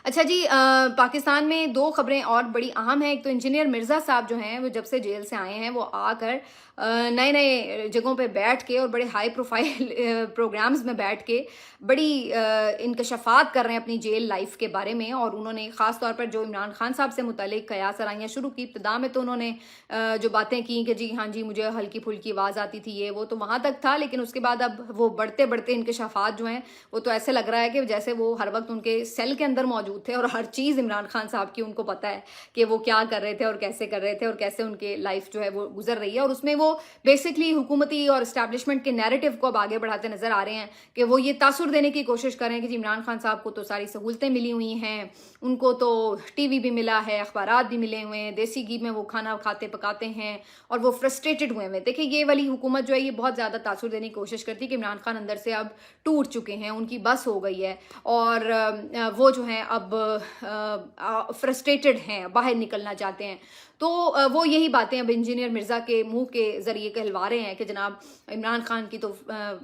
اچھا جی، پاکستان میں دو خبریں اور بڑی اہم ہیں. ایک تو انجینئر مرزا صاحب جو ہیں وہ جب سے جیل سے آئے ہیں وہ آ کر نئے نئے جگہوں پہ بیٹھ کے اور بڑے ہائی پروفائل پروگرامز میں بیٹھ کے بڑی انکشافات کر رہے ہیں اپنی جیل لائف کے بارے میں. اور انہوں نے خاص طور پر جو عمران خان صاحب سے متعلق قیاس آرائیاں شروع کی. ابتدا میں تو انہوں نے جو باتیں کی کہ جی ہاں جی مجھے ہلکی پھلکی آواز آتی تھی، یہ وہ تو وہاں تک تھا، لیکن اس کے بعد اب وہ بڑھتے بڑھتے انکشافات جو ہیں وہ تو ایسے لگ رہا ہے کہ جیسے وہ ہر وقت ان کے سیل کے اندر موجود تھے اور ہر چیز عمران خان صاحب کی ان کو پتہ ہے کہ وہ کیا کر رہے تھے اور کیسے کر رہے تھے اور کیسے ان کے لائف جو ہے وہ گزر رہی ہے. اور اس میں وہ بیسکلی حکومتی اور اسٹیبلشمنٹ کے نیریٹو کو اب آگے بڑھاتے نظر آ رہے ہیں کہ وہ یہ تاثر دینے کی کوشش کر رہے ہیں کہ جی عمران خان صاحب کو تو ساری سہولتیں ملی ہوئی ہیں، ان کو تو ٹی وی بھی ملا ہے، اخبارات بھی ملے ہوئے ہیں، دیسی گھی میں وہ کھانا کھاتے پکاتے ہیں اور وہ فرسٹریٹڈ ہوئے ہیں. دیکھیں یہ والی حکومت جو ہے یہ بہت زیادہ تاثر دینے کی کوشش کرتی ہے کہ عمران خان اندر سے اب ٹوٹ چکے ہیں، ان کی بس ہو گئی ہے اور وہ جو ہیں اب فرسٹریٹڈ ہیں، باہر نکلنا چاہتے ہیں. تو وہ یہی باتیں اب انجینئر مرزا کے منہ کے ذریعے کہلوا رہے ہیں کہ جناب عمران خان کی تو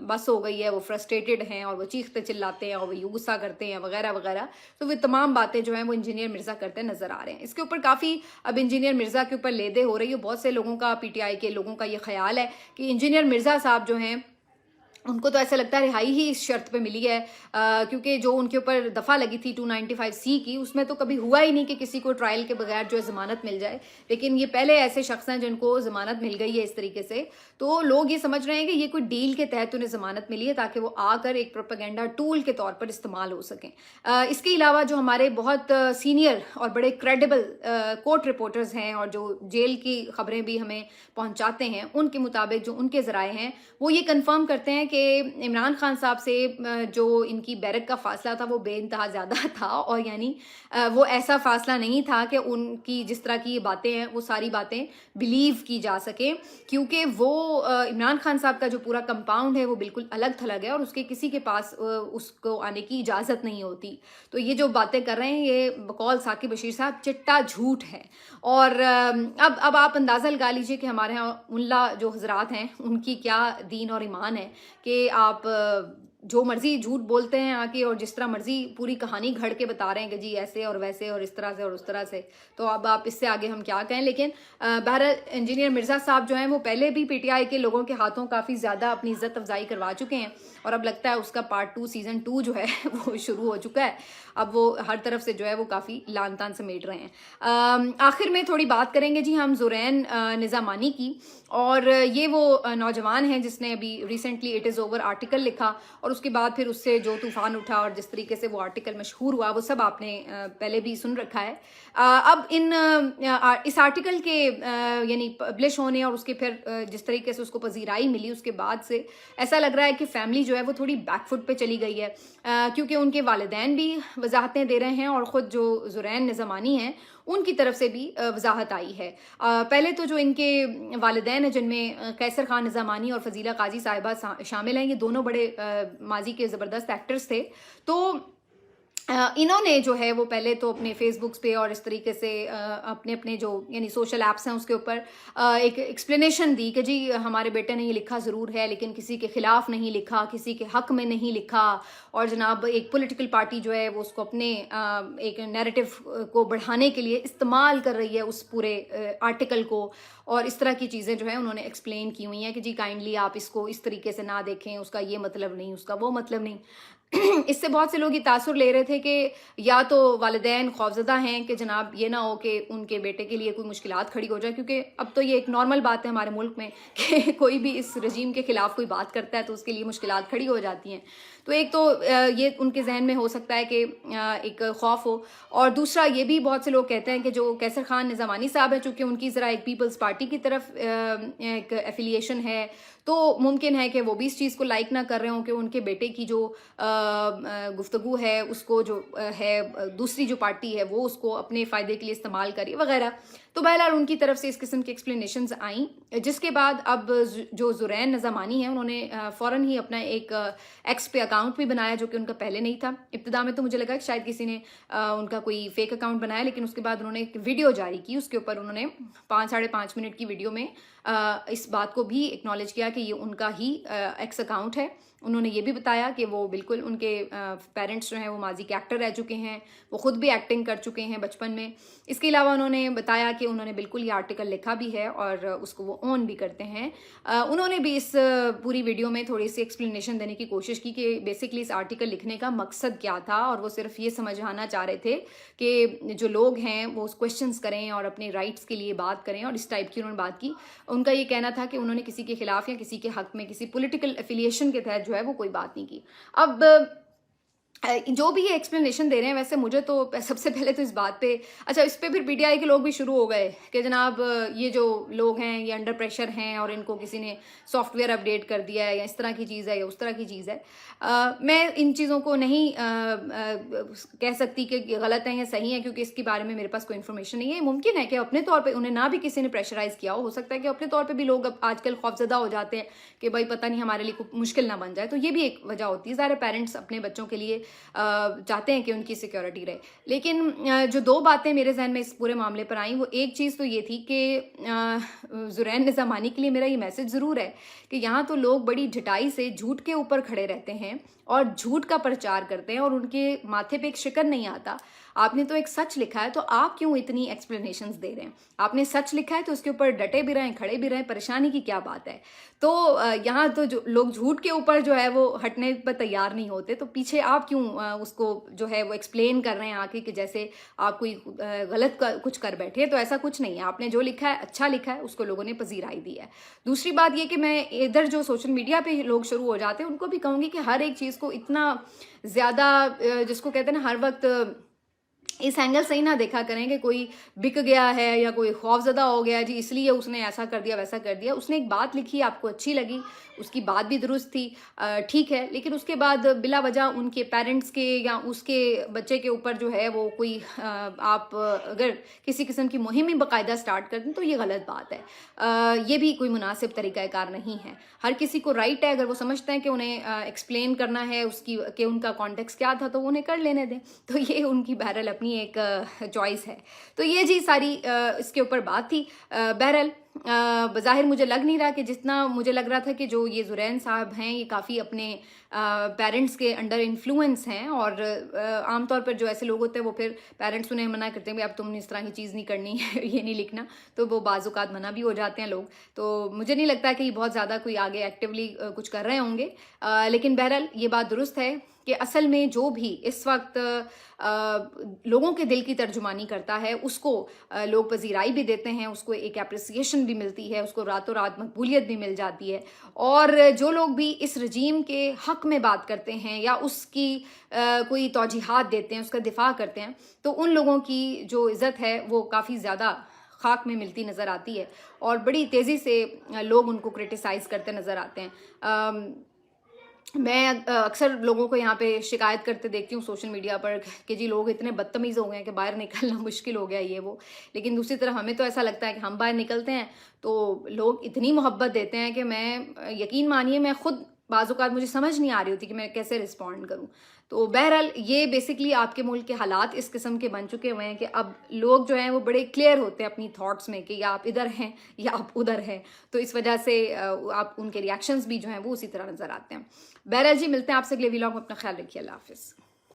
بس ہو گئی ہے، وہ فرسٹریٹڈ ہیں اور وہ چیختے چلاتے ہیں اور وہ یوں غصہ کرتے ہیں وغیرہ وغیرہ. تو وہ تمام باتیں جو ہیں وہ انجینئر مرزا کرتے نظر آ رہے ہیں. اس کے اوپر کافی اب انجینئر مرزا کے اوپر لیدے ہو رہی ہے. بہت سے لوگوں کا، پی ٹی آئی کے لوگوں کا یہ خیال ہے کہ انجینئر مرزا صاحب جو ہیں ان کو تو ایسا لگتا ہے رہائی ہی اس شرط پہ ملی ہے، کیونکہ جو ان کے اوپر دفعہ لگی تھی 295C کی، اس میں تو کبھی ہوا ہی نہیں کہ کسی کو ٹرائل کے بغیر جو ہے ضمانت مل جائے. لیکن یہ پہلے ایسے شخص ہیں جن کو ضمانت مل گئی ہے اس طریقے سے. تو لوگ یہ سمجھ رہے ہیں کہ یہ کوئی ڈیل کے تحت انہیں ضمانت ملی ہے تاکہ وہ آ کر ایک پروپیگنڈا ٹول کے طور پر استعمال ہو سکیں. اس کے علاوہ جو ہمارے بہت سینئر اور بڑے کریڈیبل کورٹ رپورٹرز ہیں اور جو جیل کی خبریں بھی ہمیں پہنچاتے ہیں، ان کے مطابق جو ان کے ذرائع ہیں وہ یہ کنفرم کرتے ہیں کہ عمران خان صاحب سے جو ان کی بیرک کا فاصلہ تھا وہ بے انتہا زیادہ تھا. اور یعنی وہ ایسا فاصلہ نہیں تھا کہ ان کی جس طرح کی یہ باتیں ہیں وہ ساری باتیں بلیو کی جا سکیں، کیونکہ وہ عمران خان صاحب کا جو پورا کمپاؤنڈ ہے وہ بالکل الگ تھلگ ہے اور اس کے کسی کے پاس اس کو آنے کی اجازت نہیں ہوتی. تو یہ جو باتیں کر رہے ہیں یہ بقول ثاقب بشیر صاحب چٹا جھوٹ ہے. اور اب آپ اندازہ لگا لیجئے کہ ہمارے ہاں ملا جو حضرات ہیں ان کی کیا دین اور ایمان ہے کہ آپ جو مرضی جھوٹ بولتے ہیں آ کے اور جس طرح مرضی پوری کہانی گھڑ کے بتا رہے ہیں کہ جی ایسے اور ویسے اور اس طرح سے اور اس طرح سے. تو اب آپ اس سے آگے ہم کیا کہیں. لیکن بہرحال انجینئر مرزا صاحب جو ہیں وہ پہلے بھی پی ٹی آئی کے لوگوں کے ہاتھوں کافی زیادہ اپنی عزت افزائی کروا چکے ہیں اور اب لگتا ہے اس کا پارٹ 2 سیزن 2 جو ہے وہ شروع ہو چکا ہے. اب وہ ہر طرف سے جو ہے وہ کافی لان تان سمیٹ رہے ہیں. آخر میں تھوڑی بات کریں گے جی ہم زرین نظامانی کی. اور یہ وہ نوجوان ہیں جس نے ابھی recently it is over article لکھا اور اس کے بعد پھر اس سے جو طوفان اٹھا اور جس طریقے سے وہ آرٹیکل مشہور ہوا وہ سب آپ نے پہلے بھی سن رکھا ہے. اب اس آرٹیکل کے یعنی پبلش ہونے اور اس کے پھر جس طریقے سے اس کو پذیرائی ملی اس کے بعد سے ایسا لگ رہا ہے کہ فیملی جو ہے وہ تھوڑی بیک فٹ پہ چلی گئی ہے، کیونکہ ان کے والدین بھی وضاحتیں دے رہے ہیں اور خود جو زرین نظامانی ہیں ان کی طرف سے بھی وضاحت آئی ہے. پہلے تو جو ان کے والدین ہیں جن میں قیصر خان نظامانی اور فضیلہ قاضی صاحبہ شامل ہیں، یہ دونوں بڑے ماضی کے زبردست ایکٹرز تھے. تو انہوں نے جو ہے وہ پہلے تو اپنے فیس بکس پہ اور اس طریقے سے اپنے جو یعنی سوشل ایپس ہیں اس کے اوپر ایک ایکسپلینیشن دی کہ جی ہمارے بیٹے نے یہ لکھا ضرور ہے لیکن کسی کے خلاف نہیں لکھا، کسی کے حق میں نہیں لکھا، اور جناب ایک پولیٹیکل پارٹی جو ہے وہ اس کو اپنے ایک نیریٹو کو بڑھانے کے لیے استعمال کر رہی ہے اس پورے آرٹیکل کو. اور اس طرح کی چیزیں جو ہیں انہوں نے ایکسپلین کی ہوئی ہیں کہ جی کائنڈلی آپ اس کو اس طریقے سے نہ دیکھیں، اس کا یہ مطلب نہیں، اس کا وہ مطلب نہیں. اس سے بہت سے لوگ یہ تاثر لے رہے تھے کہ یا تو والدین خوفزدہ ہیں کہ جناب یہ نہ ہو کہ ان کے بیٹے کے لیے کوئی مشکلات کھڑی ہو جائے، کیونکہ اب تو یہ ایک نارمل بات ہے ہمارے ملک میں کہ کوئی بھی اس رجیم کے خلاف کوئی بات کرتا ہے تو اس کے لیے مشکلات کھڑی ہو جاتی ہیں. تو ایک تو یہ ان کے ذہن میں ہو سکتا ہے کہ ایک خوف ہو، اور دوسرا یہ بھی بہت سے لوگ کہتے ہیں کہ جو قیصر خان نظامانی صاحب ہیں چونکہ ان کی ذرا ایک پیپلز پارٹی کی طرف ایک ایفیلیشن ہے تو ممکن ہے کہ وہ بھی اس چیز کو لائک نہ کر رہے ہوں کہ ان کے بیٹے کی جو گفتگو ہے اس کو جو ہے دوسری جو پارٹی ہے وہ اس کو اپنے فائدے کے لیے استعمال کری وغیرہ. تو بہرحال ان کی طرف سے اس قسم کی ایکسپلینیشنز آئیں، جس کے بعد اب جو زرین نظامانی ہیں انہوں نے فوراً ہی اپنا ایک ایکس پہ اکاؤنٹ بھی بنایا جو کہ ان کا پہلے نہیں تھا. ابتدا میں تو مجھے لگا کہ شاید کسی نے ان کا کوئی فیک اکاؤنٹ بنایا، لیکن اس کے بعد انہوں نے ایک ویڈیو جاری کی، اس کے اوپر انہوں نے 5-5.5 منٹ کی ویڈیو میں اس بات کو بھی اکنالج کیا کہ یہ ان کا ہی ایکس اکاؤنٹ ہے انہوں نے یہ بھی بتایا کہ وہ بالکل ان کے پیرنٹس جو ہیں وہ ماضی کے ایکٹر رہ چکے ہیں، وہ خود بھی ایکٹنگ کر چکے ہیں بچپن میں. اس کے علاوہ انہوں نے بتایا کہ انہوں نے بالکل یہ آرٹیکل لکھا بھی ہے اور اس کو وہ اون بھی کرتے ہیں. انہوں نے بھی اس پوری ویڈیو میں تھوڑی سی ایکسپلینیشن دینے کی کوشش کی کہ بیسکلی اس آرٹیکل لکھنے کا مقصد کیا تھا، اور وہ صرف یہ سمجھانا چاہ رہے تھے کہ جو لوگ ہیں وہ کویشچنس کریں اور اپنے رائٹس کے لیے بات کریں، اور اس ٹائپ کی انہوں نے بات کی. ان کا یہ کہنا تھا کہ انہوں نے کسی کے خلاف یا کسی کے حق میں کسی پولیٹیکل افیلیشن کے تحت جو ہے وہ کوئی بات نہیں کی. اب جو بھی یہ ایکسپلینیشن دے رہے ہیں، ویسے مجھے تو سب سے پہلے تو اس بات پہ اس پہ پھر پی ٹی آئی کے لوگ بھی شروع ہو گئے کہ جناب یہ جو لوگ ہیں یہ انڈر پریشر ہیں اور ان کو کسی نے سافٹ ویئر اپڈیٹ کر دیا ہے یا اس طرح کی چیز ہے یا اس طرح کی چیز ہے. میں ان چیزوں کو نہیں کہہ سکتی کہ غلط ہیں یا صحیح ہیں، کیونکہ اس کے بارے میں میرے پاس کوئی انفارمیشن نہیں ہے. ممکن ہے کہ اپنے طور پہ انہیں نہ بھی کسی نے پریشرائز کیا ہو سکتا ہے کہ اپنے طور پہ بھی لوگ اب آج کل خوفزدہ ہو جاتے ہیں کہ بھائی پتہ نہیں ہمارے لیے کوئی مشکل نہ بن جائے. تو یہ بھی ایک وجہ ہوتی ہے. ظاہر پیرنٹس اپنے بچوں کے لیے چاہتے ہیں کہ ان کی سیکیورٹی رہے. لیکن جو دو باتیں میرے ذہن میں اس پورے معاملے پر آئیں، وہ ایک چیز تو یہ تھی کہ زرین نظامانی کے لیے میرا یہ میسج ضرور ہے کہ یہاں تو لوگ بڑی ڈھٹائی سے جھوٹ کے اوپر کھڑے رہتے ہیں اور جھوٹ کا پرچار کرتے ہیں اور ان کے ماتھے پہ ایک شکر نہیں آتا. آپ نے تو ایک سچ لکھا ہے، تو آپ کیوں اتنی ایکسپلینیشنز دے رہے ہیں؟ آپ نے سچ لکھا ہے تو اس کے اوپر ڈٹے بھی رہیں، کھڑے بھی رہیں، پریشانی کی کیا بات ہے؟ تو یہاں تو جو لوگ جھوٹ کے اوپر جو ہے وہ ہٹنے پر تیار نہیں ہوتے، تو پیچھے آپ کیوں اس کو جو ہے وہ ایکسپلین کر رہے ہیں آ کے کہ جیسے آپ کوئی غلط کچھ کر بیٹھے. تو ایسا کچھ نہیں ہے. آپ نے جو لکھا ہے اچھا لکھا ہے، اس کو لوگوں نے پذیرائی دی ہے. دوسری بات یہ کہ میں ادھر جو سوشل میڈیا پہ لوگ شروع ہو جاتے ہیں ان کو بھی کہوں گی کہ ہر ایک چیز کو اتنا زیادہ جس کو کہتے ہیں نا ہر وقت اس اینگل سے ہی نہ دیکھا کریں کہ کوئی بک گیا ہے یا کوئی خوف زدہ ہو گیا جی اس لیے اس نے ایسا کر دیا ویسا کر دیا. اس نے ایک بات لکھی، آپ کو اچھی لگی، اس کی بات بھی درست تھی، ٹھیک ہے، لیکن اس کے بعد بلا وجہ ان کے پیرنٹس کے یا اس کے بچے کے اوپر جو ہے وہ کوئی آپ اگر کسی قسم کی مہم ہی باقاعدہ سٹارٹ کر دیں تو یہ غلط بات ہے. یہ بھی کوئی مناسب طریقہ کار نہیں ہے. ہر کسی کو رائٹ ہے، اگر وہ سمجھتے ہیں کہ انہیں ایکسپلین کرنا ہے اس کی کہ ان کا کانٹیکس کیا تھا تو انہیں کر لینے دیں. تو یہ ان کی بہرحال اپنی ایک چوائس ہے. تو یہ جی ساری اس کے اوپر بات تھی. بہرحال بظاہر مجھے لگ نہیں رہا کہ جتنا مجھے لگ رہا تھا کہ جو یہ زرین صاحب ہیں یہ کافی اپنے پیرنٹس کے انڈر انفلوئنس ہیں، اور عام طور پر جو ایسے لوگ ہوتے ہیں وہ پھر پیرنٹس انہیں منع کرتے ہیں کہ اب تم نے اس طرح کی چیز نہیں کرنی ہے، یہ نہیں لکھنا، تو وہ بعض اوقات منع بھی ہو جاتے ہیں لوگ. تو مجھے نہیں لگتا کہ یہ بہت زیادہ کوئی آگے ایکٹیولی کچھ کر رہے ہوں گے. لیکن بہرحال یہ بات درست ہے کہ اصل میں جو بھی اس وقت لوگوں کے دل کی ترجمانی کرتا ہے اس کو لوگ پذیرائی بھی دیتے ہیں، اس کو ایک اپریسیشن بھی ملتی ہے، اس کو راتوں رات مقبولیت بھی مل جاتی ہے. اور جو لوگ بھی اس رجیم کے حق میں بات کرتے ہیں یا اس کی کوئی توجیحات دیتے ہیں، اس کا دفاع کرتے ہیں، تو ان لوگوں کی جو عزت ہے وہ کافی زیادہ خاک میں ملتی نظر آتی ہے اور بڑی تیزی سے لوگ ان کو کرٹیسائز کرتے نظر آتے ہیں. میں اکثر لوگوں کو یہاں پہ شکایت کرتے دیکھتی ہوں سوشل میڈیا پر کہ جی لوگ اتنے بدتمیز ہو گئے ہیں کہ باہر نکلنا مشکل ہو گیا یہ وہ. لیکن دوسری طرف ہمیں تو ایسا لگتا ہے کہ ہم باہر نکلتے ہیں تو لوگ اتنی محبت دیتے ہیں کہ میں یقین مانیے میں خود بعض اوقات مجھے سمجھ نہیں آ رہی ہوتی کہ میں کیسے رسپونڈ کروں. تو بہرحال یہ بیسکلی آپ کے ملک کے حالات اس قسم کے بن چکے ہوئے ہیں کہ اب لوگ جو ہیں وہ بڑے کلیئر ہوتے ہیں اپنی تھاٹس میں کہ یا آپ ادھر ہیں یا آپ ادھر ہیں. تو اس وجہ سے آپ ان کے ریاکشنز بھی جو ہیں وہ اسی طرح نظر آتے ہیں. بہرحال جی ملتے ہیں آپ سے اگلے ویلاگ میں. اپنا خیال رکھیے. اللہ حافظ.